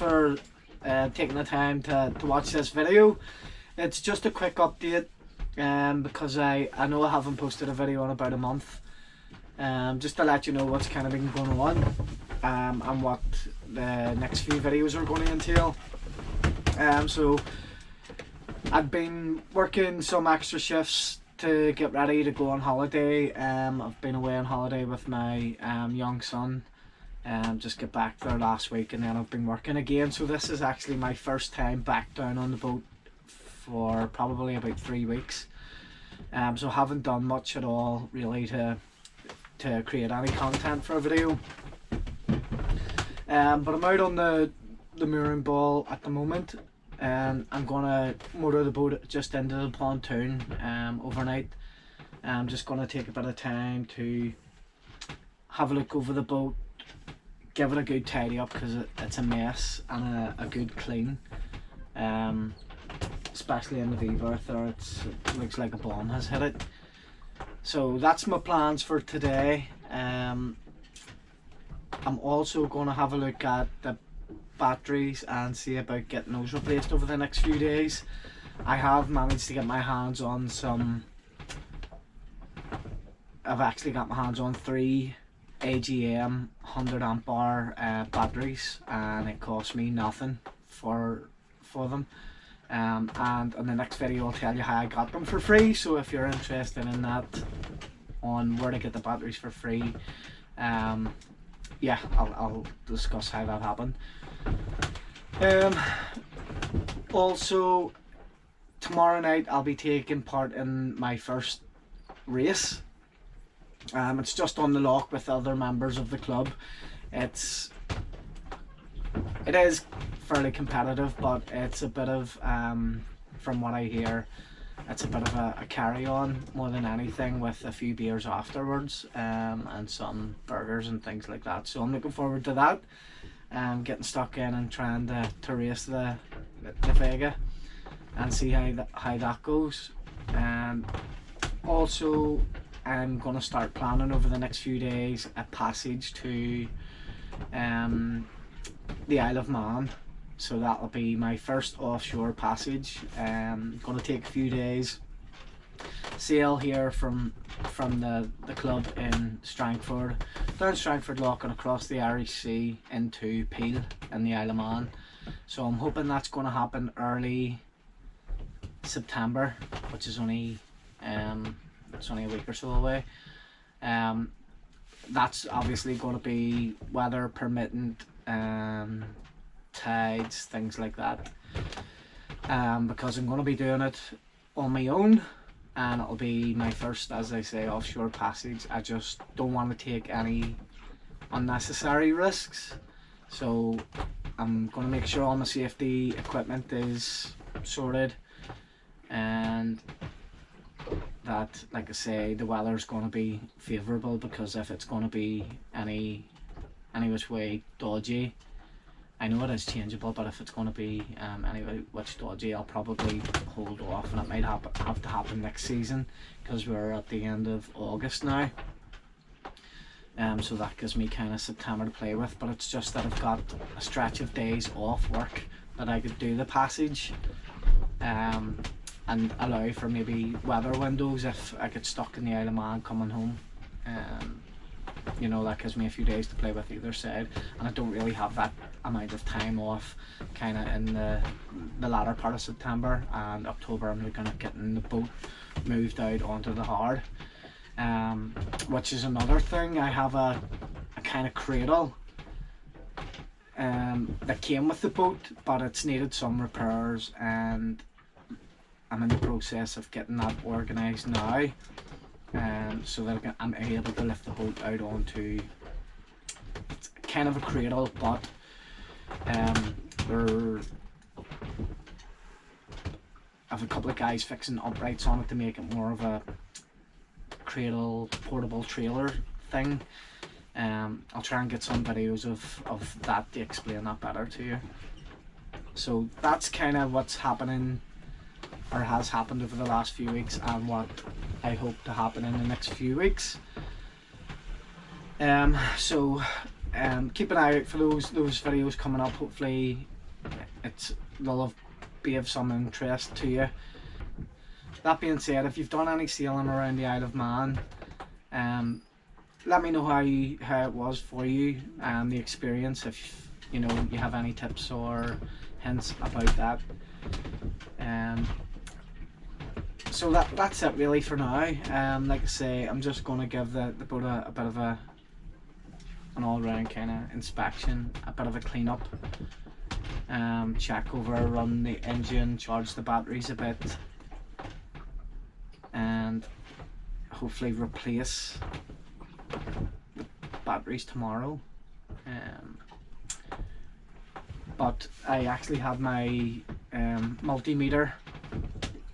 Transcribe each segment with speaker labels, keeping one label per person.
Speaker 1: for taking the time to watch this video. It's just a quick update because I know I haven't posted a video in about a month. Just to let you know what's kind of been going on and what the next few videos are going to entail. So I've been working some extra shifts to get ready to go on holiday. I've been away on holiday with my young son. Just get back there last week, and then I've been working again. So this is actually my first time back down on the boat for probably about 3 weeks. So I haven't done much at all really to create any content for a video. But I'm out on the mooring ball at the moment, and I'm gonna motor the boat just into the pontoon overnight. I'm just gonna take a bit of time to have a look over the boat, give it a good tidy up because it's a mess, and a good clean. Especially in the V-berth there, it looks like a bomb has hit it. So that's my plans for today. I'm also going to have a look at the batteries and see about getting those replaced over the next few days. I have managed to get my hands on some. I've actually got my hands on 3 AGM 100 amp hour batteries, and it cost me nothing for them. And in the next video I'll tell you how I got them for free. So if you're interested in that, on where to get the batteries for free, yeah, I'll discuss how that happened. Also tomorrow night I'll be taking part in my first race. It's just on the loch with other members of the club. It is fairly competitive, but it's a bit of, from what I hear, it's a bit of a carry-on more than anything, with a few beers afterwards, and some burgers and things like that. So I'm looking forward to that, getting stuck in and trying to race the Vega and see how that goes. Also, I'm going to start planning over the next few days a passage to the Isle of Man. So that'll be my first offshore passage. Going to take a few days, sail here from the club in Strangford, down Strangford Loch and across the Irish Sea into Peel in the Isle of Man. So I'm hoping that's going to happen early September, which is only it's only a week or so away. That's obviously going to be weather permitting, tides, things like that, because I'm going to be doing it on my own, and it'll be my first, as I say, offshore passage. I just don't want to take any unnecessary risks, so I'm going to make sure all my safety equipment is sorted, and that, like I say, the weather's going to be favourable, because if it's going to be any which way dodgy, I know it is changeable, but if it's going to be any which dodgy, I'll probably hold off, and it might have to happen next season, because we're at the end of August now. So that gives me kind of September to play with, but it's just that I've got a stretch of days off work that I could do the passage, and allow for maybe weather windows if I get stuck in the Isle of Man coming home. You know, that gives me a few days to play with either side, and I don't really have that amount of time off kind of in the latter part of September and October. I'm looking at getting the boat moved out onto the hard, which is another thing. I have a kind of cradle that came with the boat, but it's needed some repairs, and I'm in the process of getting that organised now, so that I'm able to lift the boat out onto, it's kind of a cradle, but I have a couple of guys fixing uprights on it to make it more of a cradle portable trailer thing. I'll try and get some videos of that to explain that better to you. So that's kind of what's happening, or has happened, over the last few weeks, and what I hope to happen in the next few weeks. So keep an eye out for those videos coming up. Hopefully they'll be of some interest to you. That being said, if you've done any sailing around the Isle of Man, let me know how it was for you and the experience. If you have any tips or hints about that. So that's it really for now. Like I say, I'm just going to give the boat a bit of an all-round kind of inspection, a bit of a clean up, check over, run the engine, charge the batteries a bit, and hopefully replace the batteries tomorrow. But I actually have my multimeter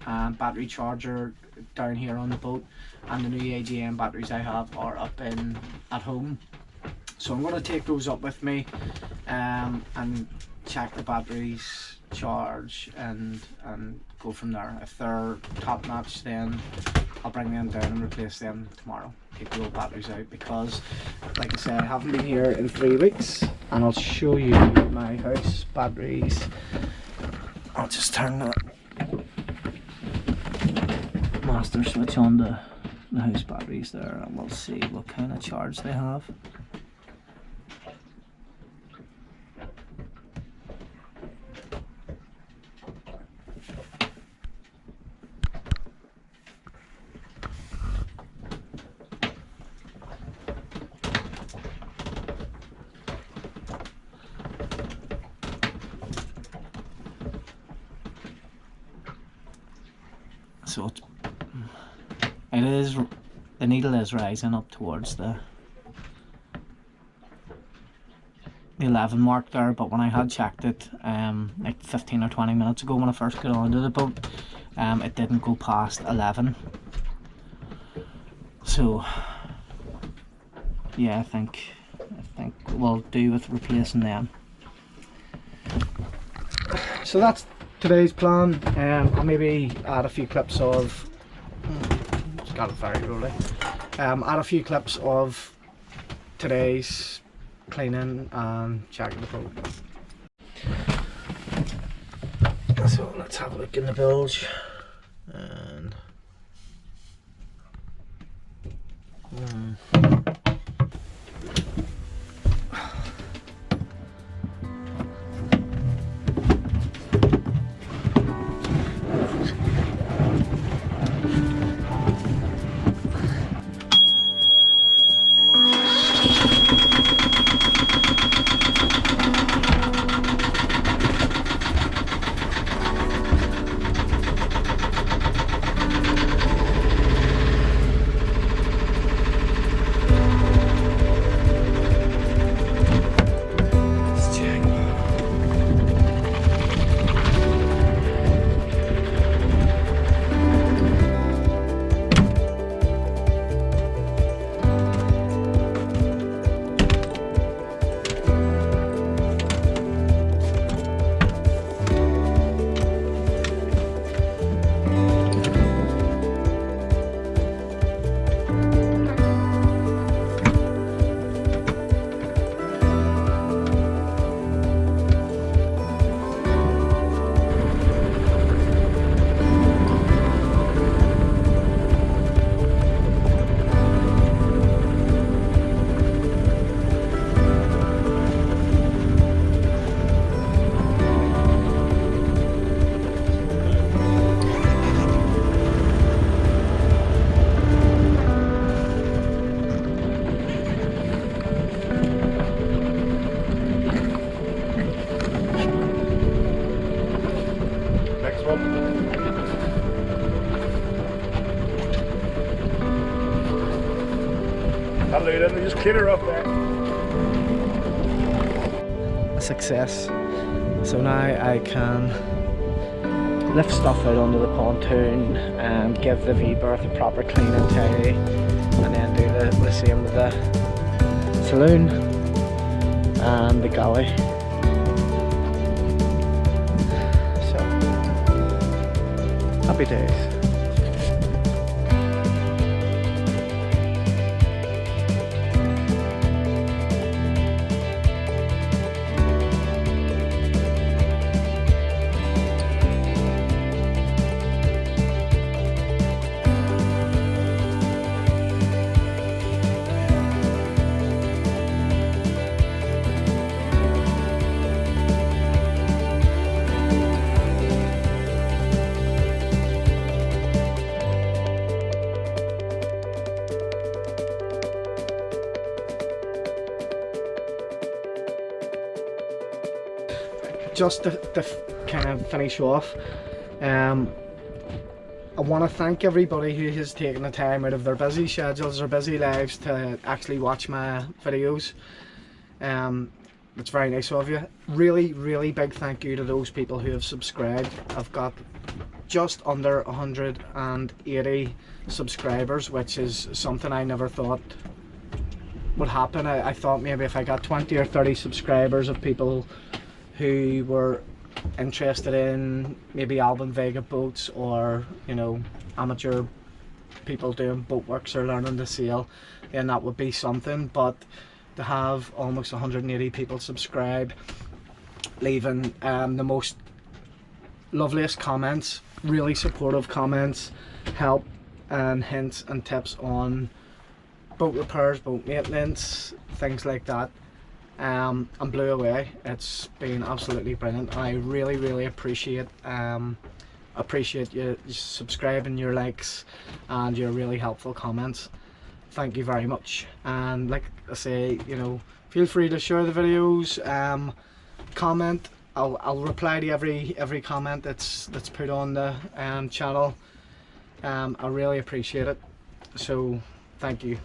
Speaker 1: and battery charger down here on the boat, and the new AGM batteries I have are up at home, so I'm going to take those up with me and check the batteries, charge, and go from there. If they're top notch, then I'll bring them down and replace them tomorrow. Take the old batteries out, because like I said, I haven't been here in 3 weeks, and I'll show you my house batteries. I'll just turn the master switch on the house batteries there, and we'll see what kind of charge they have. So the needle is rising up towards the 11 mark there, but when I had checked it like 15 or 20 minutes ago when I first got onto the boat, it didn't go past 11. So yeah, I think we'll do with replacing them. So that's today's plan. I'll maybe add a few clips of it's got it very rolly. Add a few clips of today's cleaning and checking the boat. So let's have a look in the bilge. And
Speaker 2: just clean her up there.
Speaker 1: A success. So now I can lift stuff out onto the pontoon and give the V-berth a proper clean and tidy, and then do the same with the saloon and the galley. So happy days. just to kind of finish off, I want to thank everybody who has taken the time out of their busy schedules or busy lives to actually watch my videos. It's very nice of you. Really big thank you to those people who have subscribed. I've got just under 180 subscribers, which is something I never thought would happen. I thought maybe if I got 20 or 30 subscribers of people who were interested in maybe Alban Vega boats, or you know, amateur people doing boat works or learning to sail, then that would be something. But to have almost 180 people subscribe, leaving the most loveliest comments, really supportive comments, help and hints and tips on boat repairs, boat maintenance, things like that, I'm blew away. It's been absolutely brilliant. I really appreciate you subscribing, your likes and your really helpful comments. Thank you very much. And like I say, you know, feel free to share the videos, comment. I'll reply to every comment that's put on the channel. I really appreciate it, so thank you.